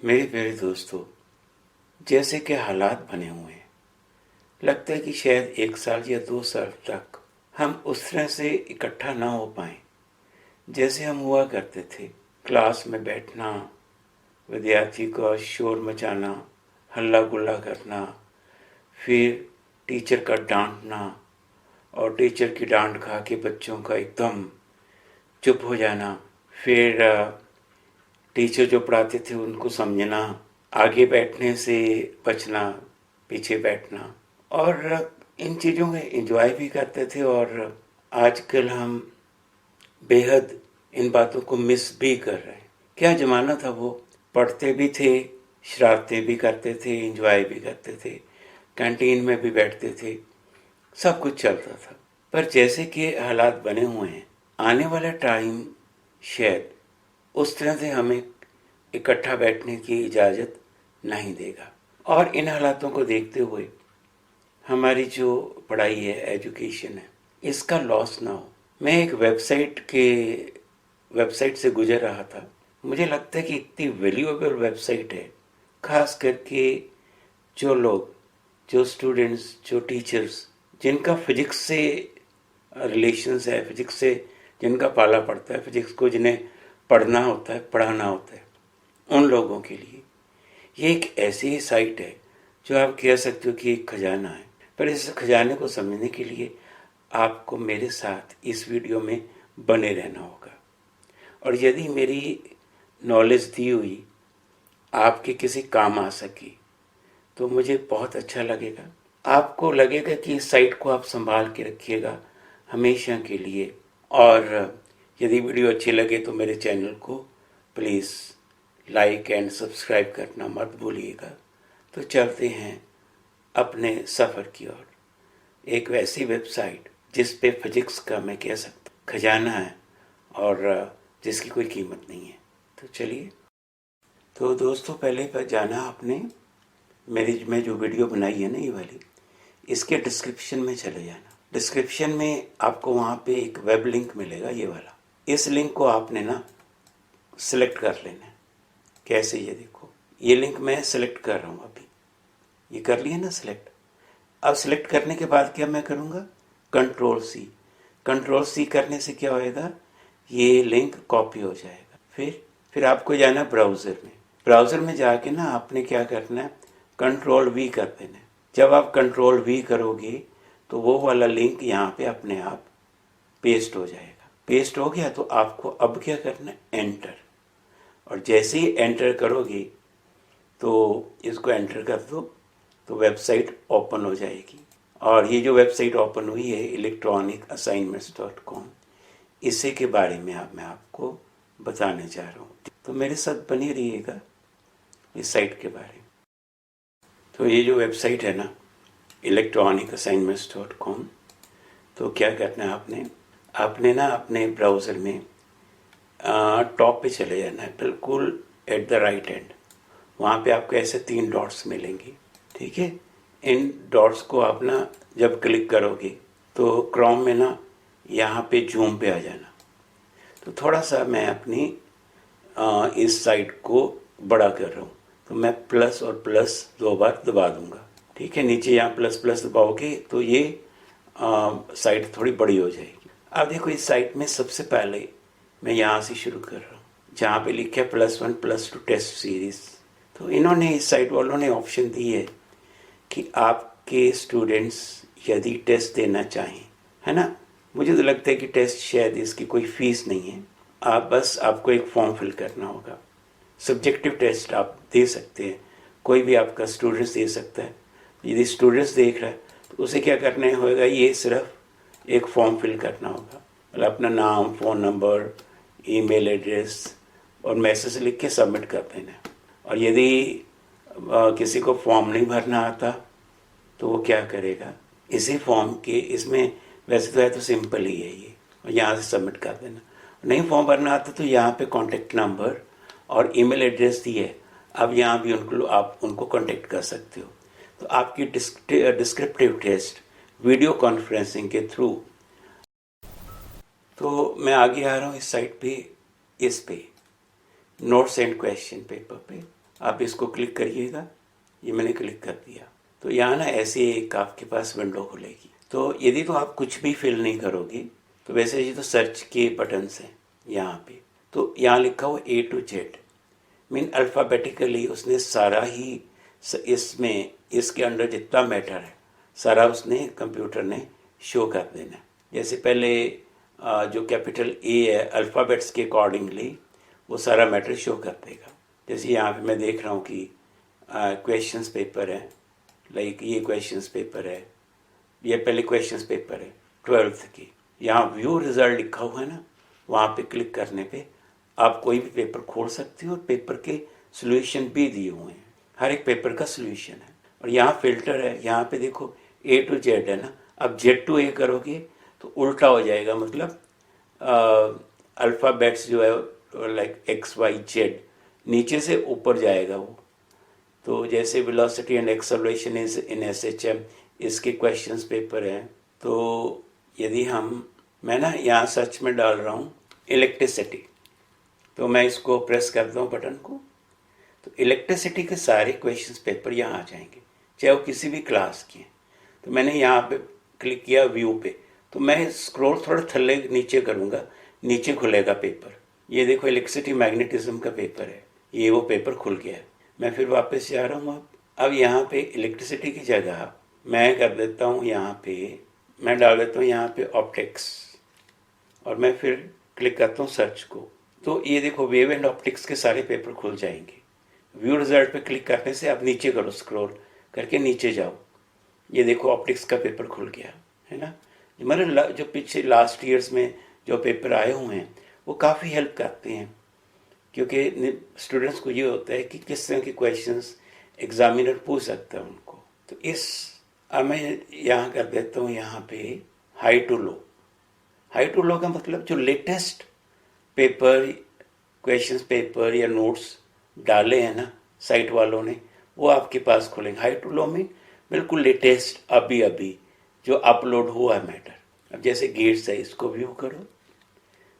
मेरे प्यारे दोस्तों, जैसे कि हालात बने हुए हैं, लगता है कि शायद 1 साल या 2 साल तक हम उस तरह से इकट्ठा ना हो पाएं जैसे हम हुआ करते थे। क्लास में बैठना, विद्यार्थी का शोर मचाना, हल्ला गुल्ला करना, फिर टीचर का डांटना और टीचर की डांट खा के बच्चों का एकदम चुप हो जाना, फिर टीचर जो पढ़ाते थे उनको समझना, आगे बैठने से बचना, पीछे बैठना, और इन चीज़ों में एंजॉय भी करते थे। और आजकल हम बेहद इन बातों को मिस भी कर रहे हैं। क्या ज़माना था वो, पढ़ते भी थे, शरारतें भी करते थे, एंजॉय भी करते थे, कैंटीन में भी बैठते थे, सब कुछ चलता था। पर जैसे कि हालात बने हुए हैं, आने वाला टाइम शायद उस तरह से हमें इकट्ठा बैठने की इजाज़त नहीं देगा। और इन हालातों को देखते हुए हमारी जो पढ़ाई है, एजुकेशन है, इसका लॉस ना हो। मैं एक वेबसाइट से गुजर रहा था। मुझे लगता है कि इतनी वैल्यूएबल वेबसाइट है, खास करके जो लोग, जो स्टूडेंट्स, जो टीचर्स, जिनका फिजिक्स से रिलेशंस है, फिजिक्स से जिनका पाला पड़ता है, फिजिक्स को जिन्हें पढ़ना होता है, पढ़ाना होता है, उन लोगों के लिए ये एक ऐसी साइट है जो आप कह सकते हो कि एक खजाना है। पर इस खजाने को समझने के लिए आपको मेरे साथ इस वीडियो में बने रहना होगा। और यदि मेरी नॉलेज दी हुई आपके किसी काम आ सकी तो मुझे बहुत अच्छा लगेगा। आपको लगेगा कि इस साइट को आप संभाल के रखिएगा हमेशा के लिए। और यदि वीडियो अच्छी लगे तो मेरे चैनल को प्लीज़ लाइक एंड सब्सक्राइब करना मत भूलिएगा। तो चलते हैं अपने सफ़र की ओर, एक वैसी वेबसाइट जिस पे फिजिक्स का, मैं कह सकता, खजाना है और जिसकी कोई कीमत नहीं है। तो चलिए। तो दोस्तों, पहले पर जाना आपने मैं जो वीडियो बनाई है ना, ये वाली, इसके डिस्क्रिप्शन में चले जाना। डिस्क्रिप्शन में आपको वहाँ पे एक वेब लिंक मिलेगा, ये वाला। इस लिंक को आपने ना सिलेक्ट कर लेना है। कैसे, ये देखो, ये लिंक मैं सिलेक्ट कर रहा हूँ अभी। ये कर लिया ना सिलेक्ट। अब सिलेक्ट करने के बाद क्या मैं करूँगा, कंट्रोल सी करने से क्या होएगा, ये लिंक कॉपी हो जाएगा। फिर आपको जाना ब्राउज़र में जाके ना आपने क्या करना है, कंट्रोल वी कर देना है। जब आप कंट्रोल वी करोगे तो वो वाला लिंक यहाँ पे अपने आप पेस्ट हो जाएगा। पेस्ट हो गया तो आपको अब क्या करना है, एंटर। और जैसे ही एंटर करोगे तो इसको एंटर कर दो तो वेबसाइट ओपन हो जाएगी। और ये जो वेबसाइट ओपन हुई है electronicassignments.com, इसी के बारे में अब मैं आपको बताने जा रहा हूँ। तो मेरे साथ बने रहिएगा इस साइट के बारे में। तो ये जो वेबसाइट है ना electronicassignments.com, तो क्या करना है आपने ना अपने ब्राउज़र में टॉप पे चले जाना है, बिल्कुल एट द राइट एंड। वहाँ पे आपको ऐसे 3 डॉट्स मिलेंगे, ठीक है। इन डॉट्स को आप ना जब क्लिक करोगे तो क्रोम में ना यहाँ पे जूम पे आ जाना। तो थोड़ा सा मैं अपनी इस साइट को बड़ा कर रहा हूँ, तो मैं प्लस और प्लस 2 बार दबा दूंगा, ठीक है। नीचे यहाँ प्लस प्लस दबाओगे तो ये साइट थोड़ी बड़ी हो जाएगी। अब देखो, इस साइट में सबसे पहले मैं यहाँ से शुरू कर रहा हूँ, जहाँ पे लिखा है +1 +2 टेस्ट सीरीज़। तो इन्होंने, इस साइट वालों ने ऑप्शन दी है कि आपके स्टूडेंट्स यदि टेस्ट देना चाहें, है ना। मुझे तो लगता है कि टेस्ट शायद इसकी कोई फ़ीस नहीं है, आपको एक फॉर्म फिल करना होगा। सब्जेक्टिव टेस्ट आप दे सकते हैं, कोई भी आपका स्टूडेंट्स दे सकता है। यदि स्टूडेंट्स देख रहा है तो उसे क्या करना होगा, ये सिर्फ एक फॉर्म फिल करना होगा। मतलब अपना नाम, फ़ोन नंबर, ईमेल एड्रेस और मैसेज लिख के सबमिट कर देना है। और यदि किसी को फॉर्म नहीं भरना आता तो वो क्या करेगा, इसी फॉर्म के, इसमें वैसे तो है तो सिंपल ही है ये, और यहाँ से सबमिट कर देना। नहीं फॉर्म भरना आता तो यहाँ पे कॉन्टेक्ट नंबर और ईमेल एड्रेस दी है, अब यहाँ भी आप उनको कॉन्टेक्ट कर सकते हो। तो आपकी डिस्क्रिप्टिव टेस्ट वीडियो कॉन्फ्रेंसिंग के थ्रू। तो मैं आगे आ रहा हूँ इस साइट पे, इस पे नोट्स एंड क्वेश्चन पेपर पे। आप इसको क्लिक करिएगा, ये मैंने क्लिक कर दिया तो यहाँ ना ऐसे एक आपके पास विंडो खुलेगी। तो यदि तो आप कुछ भी फिल नहीं करोगे तो वैसे ये तो सर्च के बटन्स हैं यहाँ पे, तो यहाँ लिखा हुआ A to Z mean alphabetically उसने सारा ही इसमें इसके अंदर जितना मैटर है सारा उसने कंप्यूटर ने शो कर देना। जैसे पहले जो कैपिटल A है अल्फ़ाबेट्स के अकॉर्डिंगली वो सारा मैटर शो कर देगा। जैसे यहाँ पे मैं देख रहा हूँ कि क्वेश्चंस पेपर है, लाइक ये क्वेश्चंस पेपर है, ये पहले क्वेश्चंस पेपर है 12th की। यहाँ व्यू रिजल्ट लिखा हुआ है ना, वहाँ पे क्लिक करने पे आप कोई भी पेपर खोल सकते हो और पेपर के सॉल्यूशन भी दिए हुए हैं, हर एक पेपर का सॉल्यूशन है। और यहाँ फिल्टर है, यहाँ पे देखो A to Z है ना, अब Z to A करोगे तो उल्टा हो जाएगा, मतलब अल्फ़ाबेट्स जो है लाइक XYZ नीचे से ऊपर जाएगा वो। तो जैसे velocity and acceleration is in SHM इसके क्वेश्चंस पेपर हैं। तो यदि मैं ना यहाँ सर्च में डाल रहा हूँ इलेक्ट्रिसिटी, तो मैं इसको प्रेस करता हूँ बटन को, तो इलेक्ट्रिसिटी के सारे क्वेश्चंस पेपर यहाँ आ जाएंगे, चाहे वो किसी भी क्लास के हैं। तो मैंने यहाँ पे क्लिक किया व्यू पे, तो मैं स्क्रॉल थोड़ा थल्ले नीचे करूँगा, नीचे खुलेगा पेपर। ये देखो इलेक्ट्रिसिटी मैग्नेटिज्म का पेपर है, ये वो पेपर खुल गया है। मैं फिर वापस जा रहा हूँ। अब यहाँ पे इलेक्ट्रिसिटी की जगह मैं कर देता हूँ, यहाँ पे मैं डाल देता हूँ यहाँ पे ऑप्टिक्स, और मैं फिर क्लिक करता हूँ सर्च को। तो ये देखो वेव एंड ऑप्टिक्स के सारे पेपर खुल जाएंगे। व्यू रिजल्ट पे क्लिक करने से आप नीचे करो, स्क्रॉल करके नीचे जाओ, ये देखो ऑप्टिक्स का पेपर खुल गया है ना। मतलब जो पीछे लास्ट ईयर्स में जो पेपर आए हुए हैं वो काफ़ी हेल्प करते हैं, क्योंकि स्टूडेंट्स को ये होता है कि किस तरह के क्वेश्चंस एग्जामिनर पूछ सकता है उनको। तो अब मैं यहाँ कर देता हूँ यहाँ पे high to low. High to low का मतलब जो लेटेस्ट पेपर, क्वेश्चंस पेपर या नोट्स डाले हैं ना साइट वालों ने, वो आपके पास खुलेंगे। हाई टू लो में बिल्कुल लेटेस्ट अभी जो अपलोड हुआ है मैटर। अब जैसे गेट्स है, इसको व्यू करो,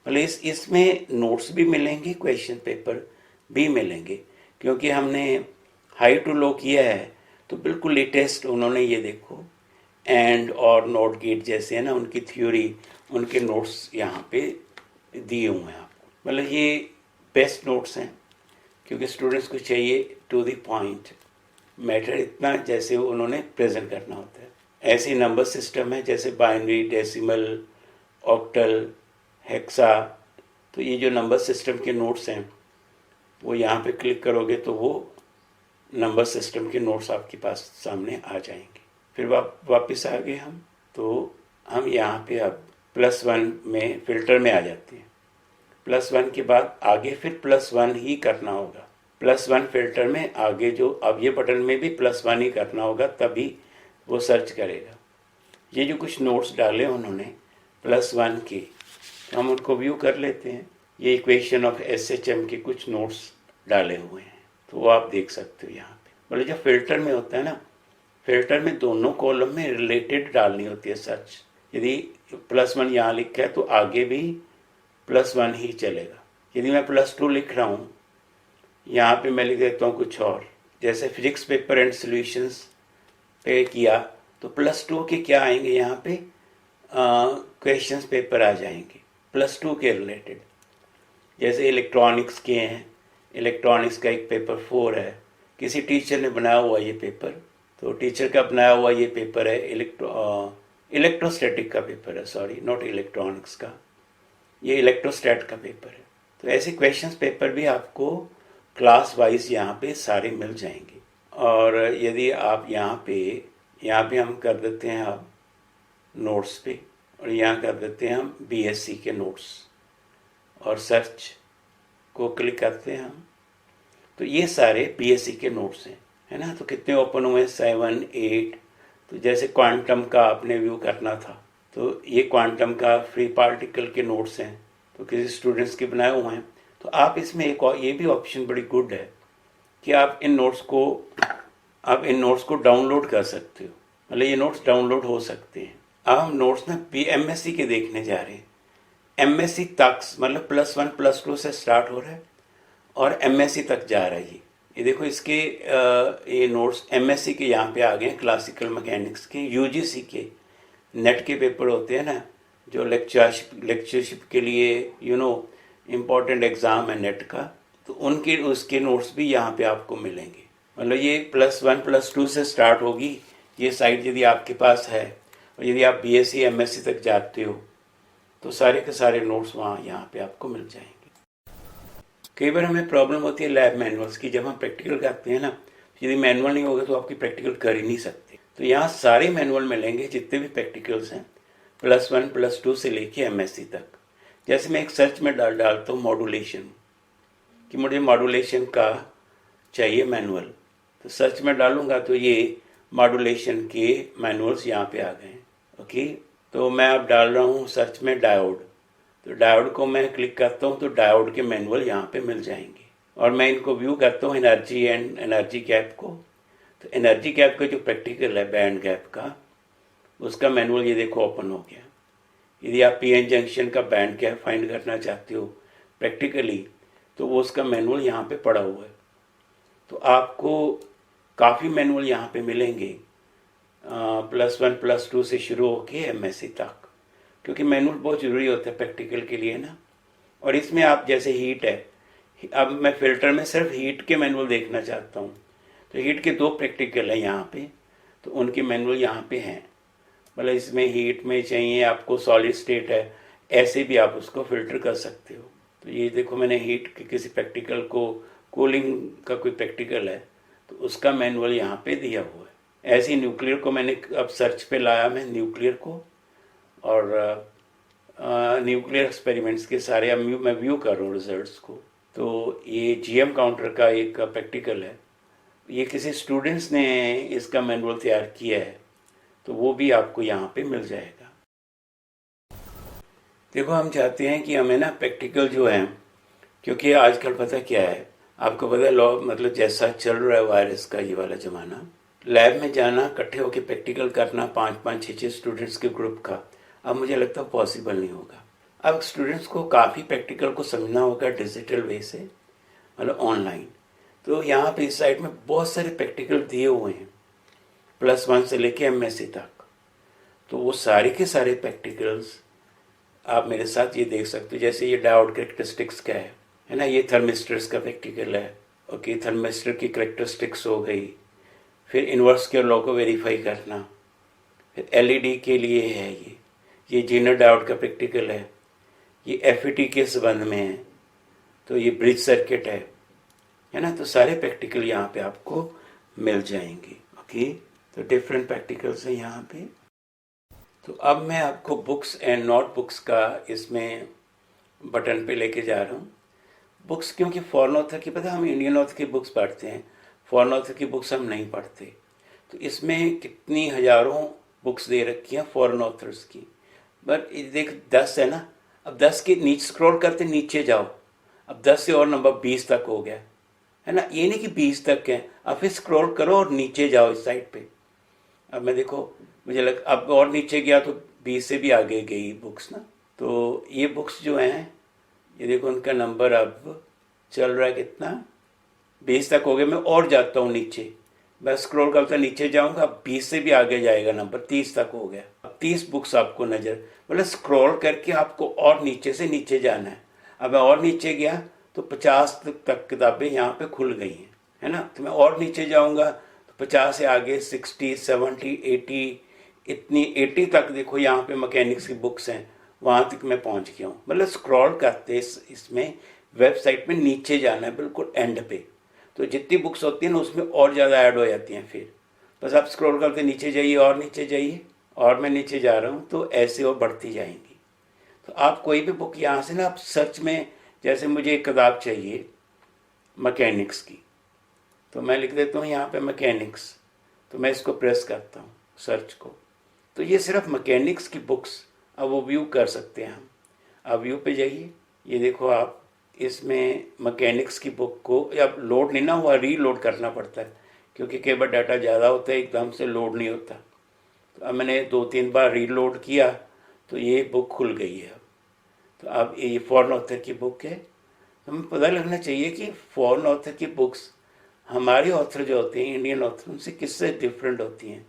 मतलब इसमें नोट्स भी मिलेंगे, क्वेश्चन पेपर भी मिलेंगे, क्योंकि हमने हाई टू लो किया है तो बिल्कुल लेटेस्ट उन्होंने ये देखो एंड और नोट गेट जैसे है ना उनकी थ्योरी, उनके नोट्स यहाँ पे दिए हुए हैं आपको। मतलब ये बेस्ट नोट्स हैं, क्योंकि स्टूडेंट्स को चाहिए टू द पॉइंट मैटर इतना जैसे उन्होंने प्रेजेंट करना होता है। ऐसे नंबर सिस्टम है जैसे बाइनरी, डेसिमल, ऑक्टल, हेक्सा। तो ये जो नंबर सिस्टम के नोट्स हैं वो यहाँ पे क्लिक करोगे तो वो नंबर सिस्टम के नोट्स आपके पास सामने आ जाएंगे। फिर वापस आ गए हम, तो हम यहाँ पे अब +1 में फिल्टर में आ जाते हैं। +1 के बाद आगे फिर +1 ही करना होगा। +1 फिल्टर में आगे जो अब ये बटन में भी +1 ही करना होगा, तभी वो सर्च करेगा। ये जो कुछ नोट्स डाले उन्होंने +1 के, हम उनको व्यू कर लेते हैं। ये इक्वेशन ऑफ SHM के कुछ नोट्स डाले हुए हैं, तो वो आप देख सकते हो यहाँ पे। बोले जो फिल्टर में होता है ना, फिल्टर में दोनों कॉलम में रिलेटेड डालनी होती है सर्च। यदि +1 यहाँ लिखा है तो आगे भी +1 ही चलेगा। यदि मैं +2 लिख रहा हूँ, यहाँ पे मैं लिख देता हूँ कुछ और, जैसे फिजिक्स पेपर एंड सॉल्यूशंस पे किया तो +2 के क्या आएंगे यहाँ पे, क्वेश्चंस पेपर आ जाएंगे +2 के रिलेटेड। जैसे इलेक्ट्रॉनिक्स के हैं, इलेक्ट्रॉनिक्स का एक पेपर 4 है, किसी टीचर ने बनाया हुआ ये पेपर, तो टीचर का बनाया हुआ ये पेपर है इलेक्ट्रोस्टैटिक का पेपर है, सॉरी नॉट इलेक्ट्रॉनिक्स का, ये इलेक्ट्रोस्टैट का पेपर है। तो ऐसे क्वेश्चंस पेपर भी आपको क्लास वाइज यहाँ पे सारे मिल जाएंगे। और यदि आप यहाँ पे हम कर देते हैं अब नोट्स पे, और यहाँ कर देते हैं हम BSc के नोट्स, और सर्च को क्लिक करते हैं हम, तो ये सारे BSc के नोट्स हैं, है ना। तो कितने ओपन हुए, 7, 8। तो जैसे क्वांटम का आपने व्यू करना था, तो ये क्वांटम का फ्री पार्टिकल के नोट्स हैं, तो किसी स्टूडेंट्स के बनाए हुए हैं। तो आप इसमें एक और ये भी ऑप्शन बड़ी गुड है कि आप इन नोट्स को डाउनलोड कर सकते हो, मतलब ये नोट्स डाउनलोड हो सकते हैं। अब हम नोट्स ना MSc के देखने जा रहे हैं। MSc तक मतलब +1 +2 से स्टार्ट हो रहा है और MSc तक जा रहा है। ये देखो इसके ये नोट्स एमएससी के यहाँ पे आ गए हैं, क्लासिकल मैकेनिक्स के। यूजीसी के नेट के पेपर होते हैं ना, जो लेक्चरशिप के लिए इम्पोर्टेंट एग्ज़ाम है नेट का, तो उनके उसके नोट्स भी यहाँ पे आपको मिलेंगे। मतलब ये +1 +2 से स्टार्ट होगी ये साइट, यदि आपके पास है। और यदि आप बीएससी एमएससी तक जाते हो तो सारे के सारे नोट्स वहाँ यहाँ पे आपको मिल जाएंगे। कई बार हमें प्रॉब्लम होती है लैब मैनुअल्स की, जब हम प्रैक्टिकल करते हैं ना, यदि मैनुअल नहीं होगा तो आपकी प्रैक्टिकल कर ही नहीं सकते। तो यहाँ सारे मैनुअल मिलेंगे जितने भी प्रैक्टिकल्स हैं, +1 +2 से लेके एमएससी तक। जैसे मैं एक सर्च में डालता हूँ मॉड्यूलेशन, कि मुझे मॉड्यूलेशन का चाहिए मैनुअल, तो सर्च में डालूंगा तो ये मॉड्यूलेशन के मैनुअल्स यहाँ पे आ गए। ओके, तो मैं अब डाल रहा हूँ सर्च में डायोड, तो डायोड को मैं क्लिक करता हूँ तो डायोड के मैनुअल यहाँ पे मिल जाएंगे। और मैं इनको व्यू करता हूँ एनर्जी एंड एनर्जी गैप को, तो एनर्जी गैप का जो प्रैक्टिकल है बैंड गैप का, उसका मैनुअल ये देखो ओपन हो गया। यदि आप पीएन जंक्शन का बैंड गैप फाइंड करना चाहते हो प्रैक्टिकली, तो वो उसका मैनुअल यहाँ पे पड़ा हुआ है। तो आपको काफ़ी मैनुअल यहाँ पे मिलेंगे +1 +2 से शुरू होके एमएससी तक, क्योंकि मैनुअल बहुत ज़रूरी होता है प्रैक्टिकल के लिए ना। और इसमें आप जैसे हीट है, अब मैं फ़िल्टर में सिर्फ हीट के मैनुअल देखना चाहता हूँ, तो हीट के 2 प्रैक्टिकल है यहाँ पे, तो उनके मैनुअल यहाँ पे हैं। मतलब इसमें हीट में चाहिए आपको सॉलिड स्टेट है, ऐसे भी आप उसको फ़िल्टर कर सकते हो। तो ये देखो मैंने हीट के किसी प्रैक्टिकल को, कूलिंग का कोई प्रैक्टिकल है, तो उसका मैनुअल यहाँ पे दिया हुआ है। ऐसे ही न्यूक्लियर को मैंने अब सर्च पे लाया, मैं न्यूक्लियर को, और न्यूक्लियर एक्सपेरिमेंट्स के सारे अब मैं व्यू कर रहा हूँ रिजल्ट्स को। तो ये जीएम काउंटर का एक प्रैक्टिकल है, ये किसी स्टूडेंट्स ने इसका मैनुअल तैयार किया है, तो वो भी आपको यहाँ पे मिल जाएगा। देखो हम चाहते हैं कि हमें ना प्रैक्टिकल जो है, क्योंकि आजकल पता क्या है, आपको पता है लॉ, मतलब जैसा चल रहा है वायरस का ये वाला ज़माना, लैब में जाना, इकट्ठे होकर प्रैक्टिकल करना 5-5 6-6 स्टूडेंट्स के ग्रुप का, अब मुझे लगता है पॉसिबल नहीं होगा। अब स्टूडेंट्स को काफ़ी प्रैक्टिकल को समझना होगा डिजिटल वे से, मतलब ऑनलाइन। तो यहाँ पे इस साइड में बहुत सारे प्रैक्टिकल दिए हुए हैं +1 से लेके एमएससी तक, तो वो सारे के सारे प्रैक्टिकल्स आप मेरे साथ ये देख सकते हो। जैसे ये डायोड कैरेक्टरिस्टिक्स का है ना, ये थर्मिस्टर्स का प्रैक्टिकल है। ओके, थर्मिस्टर की कैरेक्टरिस्टिक्स हो गई, फिर इन्वर्स के लॉ को वेरीफाई करना, फिर एलईडी के लिए है ये जीनर डायोड का प्रैक्टिकल है, ये एफईटी के संबंध में है, तो ये ब्रिज सर्किट है ना। तो सारे प्रैक्टिकल यहाँ पे आपको मिल जाएंगे। ओके, तो डिफरेंट प्रैक्टिकल्स हैं यहाँ पे। तो अब मैं आपको बुक्स एंड नोटबुक्स का इसमें बटन पे लेके जा रहा हूँ। बुक्स, क्योंकि फॉरेन ऑथर की, पता है हम इंडियन ऑथर की बुक्स पढ़ते हैं, फॉरेन ऑथर की बुक्स हम नहीं पढ़ते। तो इसमें कितनी हज़ारों बुक्स दे रखी हैं फॉरेन ऑथर्स की, बट देख 10 है ना, अब 10 के नीचे स्क्रॉल करते नीचे जाओ, अब 10 से और नंबर 20 तक हो गया है ना। ये नहीं कि 20 तक है, अब फिर स्क्रॉल करो और नीचे जाओ इस साइड पे। अब मैं देखो मुझे अब और नीचे गया तो 20 से भी आगे गई बुक्स ना। तो ये बुक्स जो हैं, ये देखो उनका नंबर अब चल रहा है कितना, 20 तक हो गया। मैं और जाता हूँ नीचे, मैं स्क्रॉल करता नीचे जाऊँगा, अब 20 से भी आगे जाएगा नंबर, 30 तक हो गया। अब 30 बुक्स आपको नज़र, मतलब स्क्रॉल करके आपको और नीचे से नीचे जाना है। अब मैं और नीचे गया तो 50 तक किताबें यहाँ पे खुल गई हैं, है ना। तो मैं और नीचे जाऊँगा तो 50 से आगे 60 70 80, इतनी 80 तक देखो यहाँ पे मैकेनिक्स की बुक्स हैं, वहाँ तक मैं पहुँच गया हूँ। मतलब स्क्रॉल करते इसमें वेबसाइट में नीचे जाना है बिल्कुल एंड पे, तो जितनी बुक्स होती हैं ना उसमें और ज़्यादा ऐड हो जाती हैं। फिर बस आप स्क्रॉल करते नीचे जाइए और नीचे जाइए, और मैं नीचे जा रहा हूँ तो ऐसे और बढ़ती जाएंगी। तो आप कोई भी बुक यहाँ से ना, आप सर्च में, जैसे मुझे एक किताब चाहिए मैकेनिक्स की, तो मैं लिख देता हूँ यहाँ पे मैकेनिक्स, तो मैं इसको प्रेस करता हूँ सर्च को, तो ये सिर्फ मैकेनिक्स की बुक्स अब वो व्यू कर सकते हैं हम। अब व्यू पे जाइए, ये देखो आप इसमें मैकेनिक्स की बुक को, अब लोड नहीं ना हुआ, रीलोड करना पड़ता है, क्योंकि कई बार डाटा ज़्यादा होता है, एकदम से लोड नहीं होता। तो अब मैंने 2-3 बार रीलोड किया तो ये बुक खुल गई है। तो अब ये फॉरेन ऑथर की बुक है, तो हमें पता लगना चाहिए कि फॉरेन ऑथर की बुक्स हमारे ऑथर जो होते हैं, इंडियन ऑथर, उनसे किससे डिफरेंट होती हैं,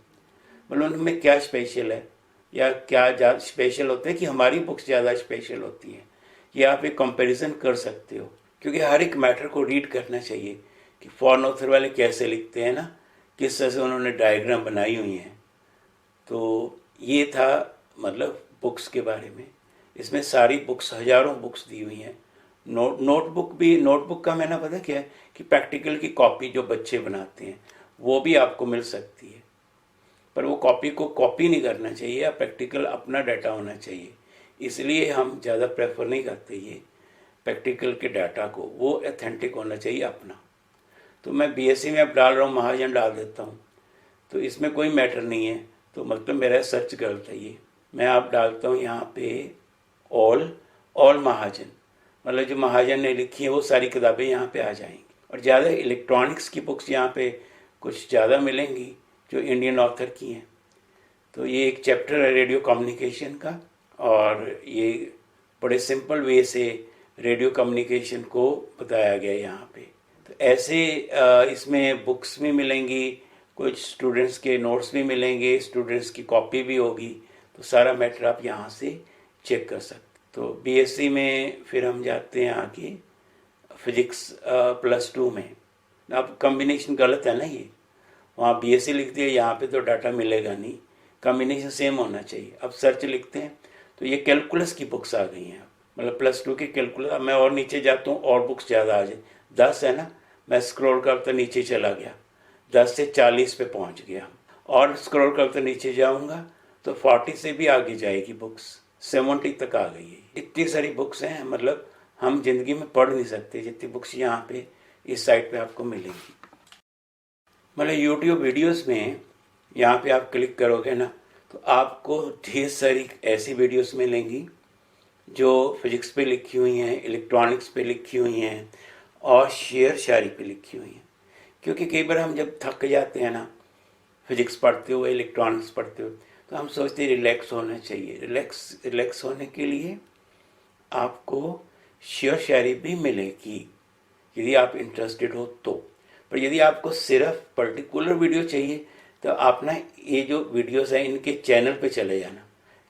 मतलब उनमें क्या स्पेशल है, या क्या ज़्यादा स्पेशल होता है कि हमारी बुक्स ज़्यादा स्पेशल होती हैं। ये आप एक कंपैरिजन कर सकते हो, क्योंकि हर एक मैटर को रीड करना चाहिए कि फॉरेन ऑथर वाले कैसे लिखते हैं ना, किस तरह से उन्होंने डायग्राम बनाई हुई हैं। तो ये था मतलब बुक्स के बारे में। इसमें सारी बुक्स, हजारों बुक्स दी हुई हैं। नोटबुक का मैंने पता क्या है कि प्रैक्टिकल की कॉपी जो बच्चे बनाते हैं वो भी आपको मिल सकती है, पर वो कॉपी को कॉपी नहीं करना चाहिए, या प्रैक्टिकल अपना डाटा होना चाहिए। इसलिए हम ज़्यादा प्रेफर नहीं करते ये प्रैक्टिकल के डाटा को, वो ऑथेंटिक होना चाहिए अपना। तो मैं बीएससी में अब डाल रहा हूँ, महाजन डाल देता हूँ, तो इसमें कोई मैटर नहीं है, तो मतलब मेरा सर्च गलत है ये। मैं आप डालता हूँ यहाँ पे ऑल महाजन, मतलब जो महाजन ने लिखी है वो सारी किताबें यहाँ पे आ जाएंगी। और ज़्यादा इलेक्ट्रॉनिक्स की बुक्स यहाँ पे कुछ ज़्यादा मिलेंगी जो इंडियन ऑथर की हैं। तो ये एक चैप्टर है रेडियो कम्युनिकेशन का, और ये बड़े सिंपल वे से रेडियो कम्युनिकेशन को बताया गया है यहाँ पे। तो ऐसे इसमें बुक्स भी मिलेंगी, कुछ स्टूडेंट्स के नोट्स भी मिलेंगे, स्टूडेंट्स की कॉपी भी होगी, तो सारा मैटर आप यहाँ से चेक कर सकते। तो बीएससी में फिर हम जाते हैं आगे फिजिक्स +2 में। अब कम्बिनेशन गलत है ना, ये वहाँ बीएससी लिखती है, यहाँ पे तो डाटा मिलेगा नहीं, कम्बिनेशन सेम होना चाहिए। अब सर्च लिखते हैं तो ये कैलकुलस की बुक्स आ गई हैं, मतलब +2 की कैलकुलस। अब मैं और नीचे जाता हूँ और बुक्स ज़्यादा आ जाए, 10 है ना, मैं स्क्रॉल करता नीचे चला गया, 10 से 40 पे पहुँच गया, और स्क्रॉल करते नीचे जाऊँगा तो 40 से भी आगे जाएगी बुक्स, 70 तक आ गई है। इतनी सारी बुक्स हैं, मतलब हम जिंदगी में पढ़ नहीं सकते जितनी बुक्स यहाँ पे इस साइट पे आपको मिलेंगी। मतलब यूट्यूब वीडियोस में यहाँ पे आप क्लिक करोगे ना तो आपको ढेर सारी ऐसी वीडियोस मिलेंगी जो फिजिक्स पे लिखी हुई हैं, इलेक्ट्रॉनिक्स पे लिखी हुई हैं, और शेयर शायरी पे लिखी हुई हैं। क्योंकि कई बार हम जब थक जाते हैं ना फिजिक्स पढ़ते हुए, इलेक्ट्रॉनिक्स पढ़ते हुए, तो हम सोचते हैं रिलैक्स होना चाहिए। रिलैक्स होने के लिए आपको शेयर शायरी भी मिलेगी यदि आप इंटरेस्टेड हो तो। पर यदि आपको सिर्फ पर्टिकुलर वीडियो चाहिए तो आप ना ये जो वीडियोस हैं इनके चैनल पे चले जाना।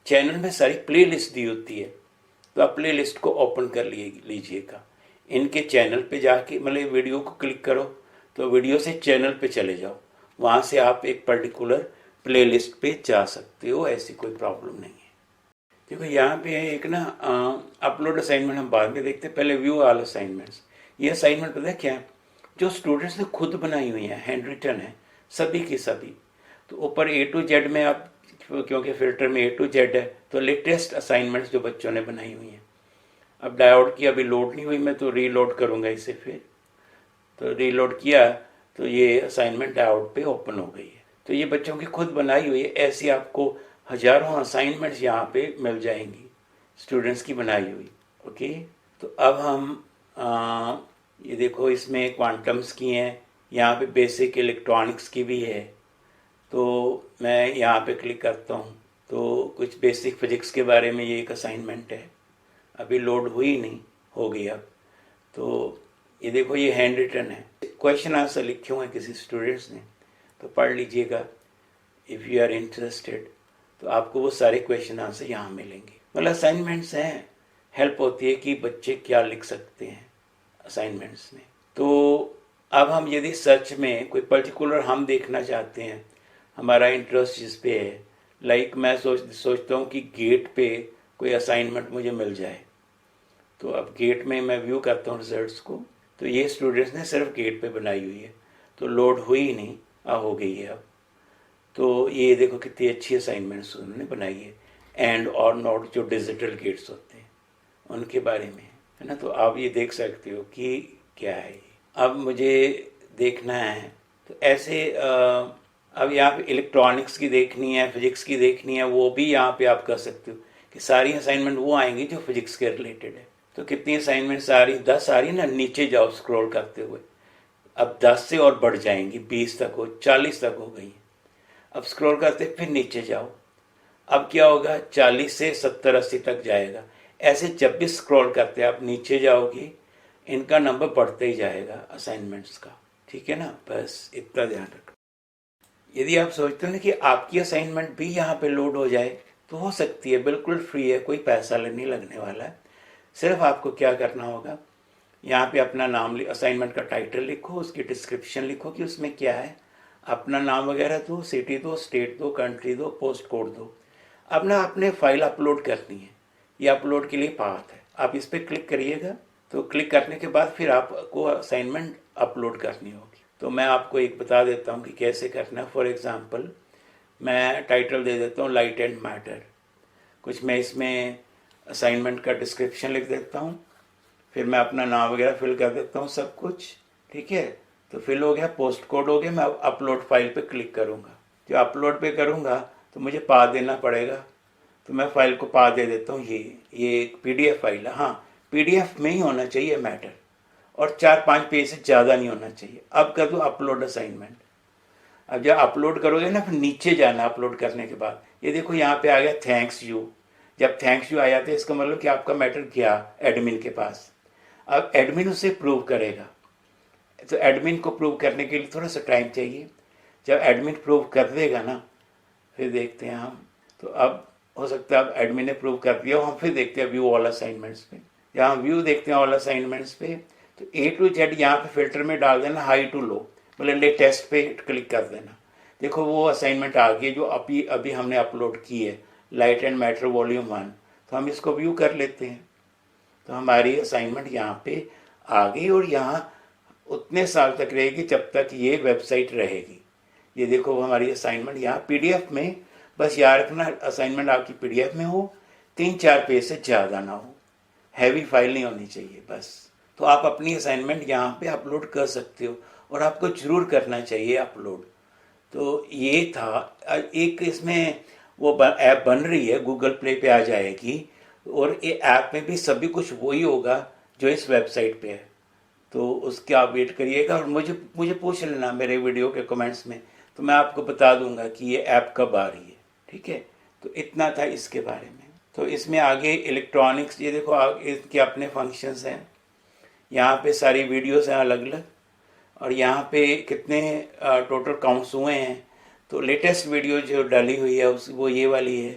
चैनल में सारी प्लेलिस्ट दी होती है, तो आप प्लेलिस्ट को ओपन कर लीजिएगा। इनके चैनल पे जाके मतलब वीडियो को क्लिक करो तो वीडियो से चैनल पे चले जाओ, वहाँ से आप एक पर्टिकुलर प्लेलिस्ट पे जा सकते हो, ऐसी कोई प्रॉब्लम नहीं है। देखो यहाँ पे एक ना अपलोड असाइनमेंट हम बाद में देखते हैं, पहले व्यू ऑल असाइनमेंट्स। ये असाइनमेंट पता है क्या है, जो स्टूडेंट्स ने खुद बनाई हुई है, हैंड रिटन है सभी की सभी। तो ऊपर A to Z में आप, क्योंकि फिल्टर में A to Z है, तो लेटेस्ट असाइनमेंट्स जो बच्चों ने बनाई हुई हैं। अब डायोड की अभी लोड नहीं हुई, मैं तो रीलोड करूँगा इसे फिर। तो रीलोड किया तो ये असाइनमेंट डायोड पे ओपन हो गई है। तो ये बच्चों की खुद बनाई हुई है, ऐसी आपको हजारों असाइनमेंट्स यहाँ पे मिल जाएंगी स्टूडेंट्स की बनाई हुई। ओके, तो अब हम ये देखो इसमें क्वांटम्स की हैं, यहाँ पे बेसिक इलेक्ट्रॉनिक्स की भी है। तो मैं यहाँ पे क्लिक करता हूँ तो कुछ बेसिक फिजिक्स के बारे में ये एक असाइनमेंट है, अभी लोड हुई नहीं, हो गई अब। तो ये देखो ये हैंड रिटन है, क्वेश्चन आंसर लिखे हुए हैं किसी स्टूडेंट्स ने, तो पढ़ लीजिएगा इफ़ यू आर इंटरेस्टेड। तो आपको वो सारे क्वेश्चन आंसर यहाँ मिलेंगे। मतलब असाइनमेंट्स हैं, हेल्प होती है कि बच्चे क्या लिख सकते हैं असाइनमेंट्स में। तो अब हम यदि सर्च में कोई पर्टिकुलर हम देखना चाहते हैं, हमारा इंटरेस्ट जिस पे है, लाइक मैं सोचता हूँ कि गेट पे कोई असाइनमेंट मुझे मिल जाए, तो अब गेट में मैं व्यू करता हूँ रिजल्ट्स को, तो ये स्टूडेंट्स ने सिर्फ गेट पे बनाई हुई है, तो लोड हुई ही नहीं, हो गई है अब। तो ये देखो कितनी अच्छी असाइनमेंट्स उन्होंने बनाई है, एंड और नॉट जो डिजिटल गेट्स होते हैं उनके बारे में है ना। तो आप ये देख सकते हो कि क्या है ये। अब मुझे देखना है तो ऐसे अब यहाँ पे इलेक्ट्रॉनिक्स की देखनी है, फिजिक्स की देखनी है, वो भी यहाँ पे आप कर सकते हो कि सारी असाइनमेंट वो आएंगी जो फिजिक्स के रिलेटेड है। तो कितनी असाइनमेंट्स आ रही, 10 आ रही ना, नीचे जाओ स्क्रॉल करते हुए, अब 10 से और बढ़ जाएंगी, 20 तक हो, 40 तक हो गई। अब स्क्रॉल करते फिर नीचे जाओ, अब क्या होगा, 40 से 70-80 तक जाएगा। ऐसे जब भी स्क्रॉल करते आप नीचे जाओगे इनका नंबर बढ़ते ही जाएगा असाइनमेंट्स का। ठीक है ना, बस इतना ध्यान रखो। यदि आप सोचते हो ना कि आपकी असाइनमेंट भी यहाँ पे लोड हो जाए तो हो सकती है, बिल्कुल फ्री है, कोई पैसा नहीं लगने वाला है। सिर्फ आपको क्या करना होगा, यहाँ पे अपना नाम, असाइनमेंट का टाइटल लिखो, उसकी डिस्क्रिप्शन लिखो कि उसमें क्या है, अपना नाम वगैरह दो, सिटी दो, स्टेट दो, कंट्री दो, पोस्ट कोड दो। अब ना आपने फाइल अपलोड करनी है, ये अपलोड के लिए पाथ है, आप इस पर क्लिक करिएगा। तो क्लिक करने के बाद फिर आपको असाइनमेंट अपलोड करनी होगी। तो मैं आपको एक बता देता हूँ कि कैसे करना है। फॉर एग्ज़ाम्पल मैं टाइटल दे देता हूँ लाइट एंड मैटर, कुछ मैं इसमें असाइनमेंट का डिस्क्रिप्शन लिख देता हूँ, फिर मैं अपना नाम वगैरह फिल कर देता हूँ सब कुछ, ठीक है। तो फिल हो गया, पोस्ट कोड हो गया, मैं अपलोड फाइल पे क्लिक करूँगा। जो अपलोड पे करूँगा तो मुझे पा देना पड़ेगा, तो मैं फाइल को पा दे देता हूँ। ये एक PDF फाइल है, हाँ PDF में ही होना चाहिए मैटर, और 4-5 पेज से ज़्यादा नहीं होना चाहिए। अब कर दो अपलोड असाइनमेंट। अब जब अपलोड करोगे ना, फिर नीचे जाना अपलोड करने के बाद, ये देखो यहाँ पे आ गया थैंक्स यू। जब थैंक्स यू आया तो इसका मतलब कि आपका मैटर गया एडमिन के पास। अब एडमिन उसे प्रूव करेगा, तो एडमिन को प्रूव करने के लिए थोड़ा सा टाइम चाहिए। जब एडमिन प्रूव कर देगा ना, फिर देखते हैं हम। तो अब हो सकता है अब एडमिन ने प्रूव कर दिया, हम फिर देखते हैं व्यू ऑल असाइनमेंट्स पे। जहाँ व्यू देखते हैं ऑल असाइनमेंट्स पे, तो A to Z यहाँ पे फिल्टर में डाल देना हाई टू लो, मतलब लेटेस्ट पे क्लिक कर देना। देखो वो असाइनमेंट आ गई जो अभी अभी हमने अपलोड की है, लाइट एंड मैटर वॉल्यूम 1। तो हम इसको व्यू कर लेते हैं, तो हमारी असाइनमेंट यहाँ पे आ गई, और यहाँ उतने साल तक रहेगी जब तक ये वेबसाइट रहेगी। ये देखो हमारी असाइनमेंट यहाँ PDF में, बस याद रखना असाइनमेंट आपकी PDF में हो, 3-4 पेज से ज़्यादा ना हो, हैवी फाइल नहीं होनी चाहिए बस। तो आप अपनी असाइनमेंट यहाँ पे अपलोड कर सकते हो, और आपको ज़रूर करना चाहिए अपलोड। तो ये था एक, इसमें वो ऐप बन रही है, गूगल प्ले पे आ जाएगी, और ये ऐप में भी सभी कुछ वही होगा जो इस वेबसाइट पे है। तो उसके आप वेट करिएगा, और मुझे पूछ लेना मेरे वीडियो के कमेंट्स में, तो मैं आपको बता दूंगा कि ये ऐप कब आ रही है, ठीक है। तो इतना था इसके बारे में। तो इसमें आगे इलेक्ट्रॉनिक्स, ये देखो आगे इसके अपने फंक्शंस हैं, यहाँ पे सारी वीडियोस हैं अलग अलग, और यहाँ पे कितने टोटल काउंट्स हुए हैं। तो लेटेस्ट वीडियो जो डाली हुई है उस वो ये वाली है,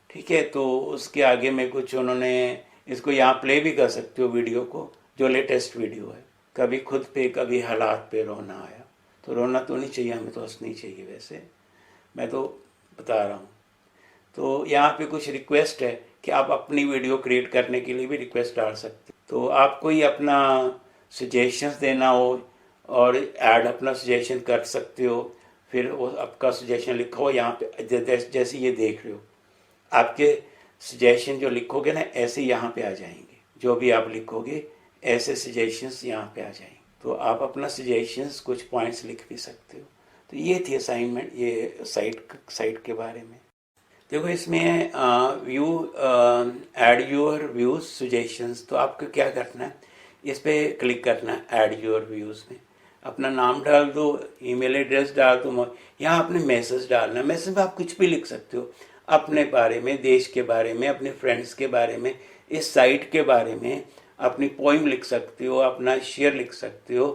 ठीक है। तो उसके आगे में कुछ उन्होंने, इसको यहाँ प्ले भी कर सकते हो वीडियो को, जो लेटेस्ट वीडियो है। कभी खुद पे कभी हालात पे रोना आया, तो रोना तो नहीं चाहिए, हमें तो हंसनी चाहिए, वैसे मैं तो बता रहा हूँ। तो यहाँ पे कुछ रिक्वेस्ट है कि आप अपनी वीडियो क्रिएट करने के लिए भी रिक्वेस्ट डाल सकते। तो आपको ही अपना सजेशंस देना हो और ऐड अपना सजेशन कर सकते हो, फिर वो आपका सजेशन लिखा हो यहाँ पे, जैसे ये देख रहे हो। आपके सजेशन जो लिखोगे ना, ऐसे यहाँ पे आ जाएंगे, जो भी आप लिखोगे ऐसे सजेशंस यहाँ पे आ जाएंगे। तो आप अपना सजेशंस कुछ पॉइंट्स लिख भी सकते हो। तो ये थी असाइनमेंट, ये साइट के बारे में। देखो इसमें view add your views suggestions, तो आपको क्या करना है, इस पर क्लिक करना है ऐड योर व्यूज़ में, अपना नाम डाल दो, ईमेल एड्रेस डाल दो, यहाँ आपने मैसेज डालना है। मैसेज में आप कुछ भी लिख सकते हो, अपने बारे में, देश के बारे में, अपने फ्रेंड्स के बारे में, इस साइट के बारे में, अपनी पोइम लिख सकते हो, अपना शेयर लिख सकते हो,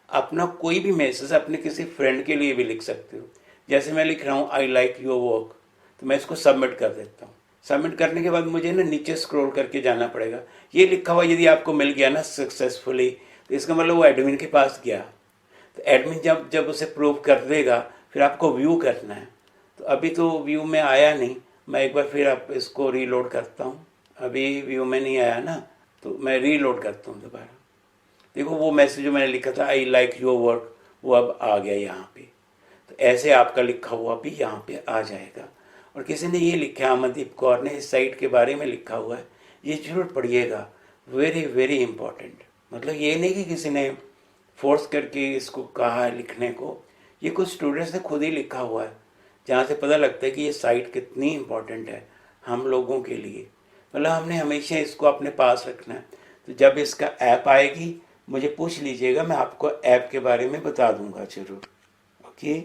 अपना कोई भी मैसेज अपने किसी फ्रेंड के लिए भी लिख सकते हो। जैसे मैं लिख रहा हूँ आई लाइक योर वर्क, तो मैं इसको सबमिट कर देता हूँ। सबमिट करने के बाद मुझे ना नीचे स्क्रॉल करके जाना पड़ेगा। ये लिखा हुआ यदि आपको मिल गया ना सक्सेसफुली, तो इसका मतलब वो एडमिन के पास गया। तो एडमिन जब उसे प्रूव कर देगा, फिर आपको व्यू करना है। तो अभी तो व्यू में आया नहीं, मैं एक बार फिर आप इसको रीलोड करता हूँ। अभी व्यू में नहीं आया ना, तो मैं रीलोड करता हूँ दोबारा। देखो वो मैसेज जो मैंने लिखा था आई लाइक योर वर्क, वो अब आ गया यहाँ पे। तो ऐसे आपका लिखा हुआ भी यहाँ पे आ जाएगा। और किसी ने ये लिखा है, अमनदीप कौर ने इस साइट के बारे में लिखा हुआ है, ये जरूर पढ़िएगा, वेरी वेरी इंपॉर्टेंट। मतलब ये नहीं कि किसी ने फोर्स करके इसको कहा है लिखने को, ये कुछ स्टूडेंट्स ने खुद ही लिखा हुआ है, जहाँ से पता लगता है कि ये साइट कितनी इम्पोर्टेंट है हम लोगों के लिए। मतलब हमने हमेशा इसको अपने पास रखना है। तो जब इसका ऐप आएगी मुझे पूछ लीजिएगा, मैं आपको ऐप के बारे में बता दूंगा जरूर। ओके।